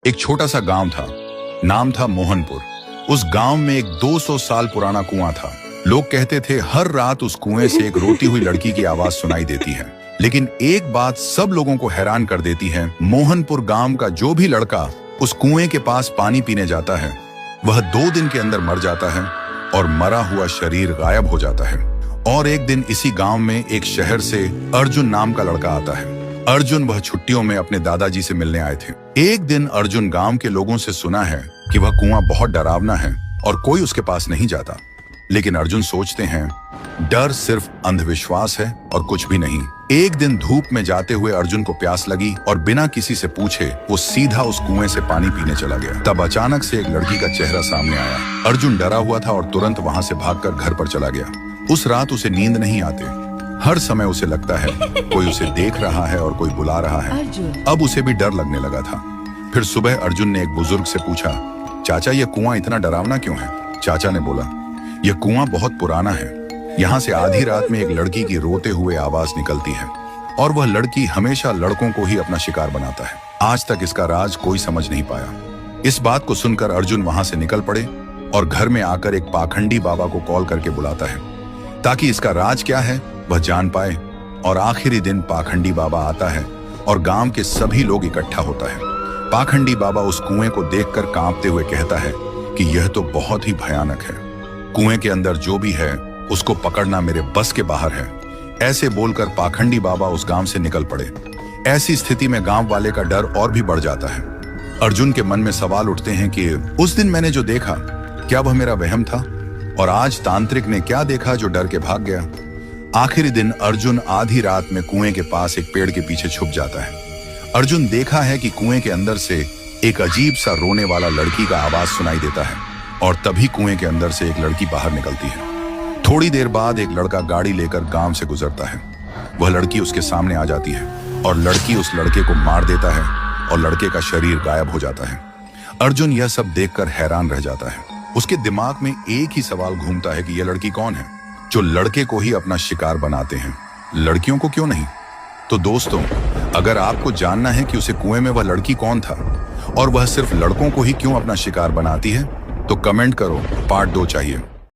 एक छोटा सा गांव था। नाम था मोहनपुर। उस गांव में एक 200 साल पुराना कुआं था। लोग कहते थे हर रात उस कुएं से एक रोती हुई लड़की की आवाज सुनाई देती है। लेकिन एक बात सब लोगों को हैरान कर देती है, मोहनपुर गांव का जो भी लड़का उस कुएं के पास पानी पीने जाता है वह 2 दिन के अंदर मर जाता है और मरा हुआ शरीर गायब हो जाता है। और एक दिन इसी गांव में एक शहर से अर्जुन नाम का लड़का आता है। अर्जुन वह छुट्टियों में अपने दादाजी से मिलने आए थे। एक दिन अर्जुन गांव के लोगों से सुना है कि वह कुआं बहुत डरावना है और कोई उसके पास नहीं जाता। लेकिन अर्जुन सोचते हैं डर सिर्फ अंधविश्वास है और कुछ भी नहीं। एक दिन धूप में जाते हुए अर्जुन को प्यास लगी और बिना किसी से पूछे वो सीधा उस कुएं से पानी पीने चला गया। तब अचानक से एक लड़की का चेहरा सामने आया। अर्जुन डरा हुआ था और तुरंत वहां से भागकर घर पर चला गया। उस रात उसे नींद नहीं आती। हर समय उसे लगता है कोई उसे देख रहा है और कोई बुला रहा है। अब उसे भी डर लगने लगा था। फिर सुबह अर्जुन ने एक बुजुर्ग से पूछा, चाचा ये कुआं इतना डरावना क्यों है? चाचा ने बोला, यह कुआं बहुत पुराना है। यहाँ से आधी रात में एक लड़की की रोते हुए आवाज निकलती है और वह लड़की हमेशा लड़कों को ही अपना शिकार बनाता है। आज तक इसका राज कोई समझ नहीं पाया। इस बात को सुनकर अर्जुन वहां से निकल पड़े और घर में आकर एक पाखंडी बाबा को कॉल करके बुलाता है ताकि इसका राज क्या है वह जान पाए। और आखिरी दिन पाखंडी बाबा आता है और गांव के सभी लोग इकट्ठा होता है। पाखंडी बाबा उस कुएं को देखकर कांपते हुए कहता है कि यह तो बहुत ही भयानक है। कुएं के अंदर जो भी है उसको पकड़ना मेरे बस के बाहर है। ऐसे बोलकर पाखंडी बाबा उस गांव से निकल पड़े। ऐसी स्थिति में गांव वाले का डर और भी बढ़ जाता है। अर्जुन के मन में सवाल उठते हैं कि उस दिन मैंने जो देखा क्या वह मेरा वहम था, और आज तांत्रिक ने क्या देखा जो डर के भाग गया। आखिरी दिन अर्जुन आधी रात में कुएं के पास एक पेड़ के पीछे छुप जाता है। अर्जुन देखा है कि कुएं के अंदर से एक अजीब सा रोने वाला लड़की का आवाज सुनाई देता है और तभी कुएं के अंदर से एक लड़की बाहर निकलती है। थोड़ी देर बाद एक लड़का गाड़ी लेकर गांव से गुजरता है। वह लड़की उसके सामने आ जाती है और लड़की उस लड़के को मार देता है और लड़के का शरीर गायब हो जाता है। अर्जुन यह सब देखकर हैरान रह जाता है। उसके दिमाग में एक ही सवाल घूमता है कि यह लड़की कौन है जो लड़के को ही अपना शिकार बनाते हैं, लड़कियों को क्यों नहीं? तो दोस्तों, अगर आपको जानना है कि उसे कुएं में वह लड़की कौन था और वह सिर्फ लड़कों को ही क्यों अपना शिकार बनाती है तो कमेंट करो, पार्ट 2 चाहिए।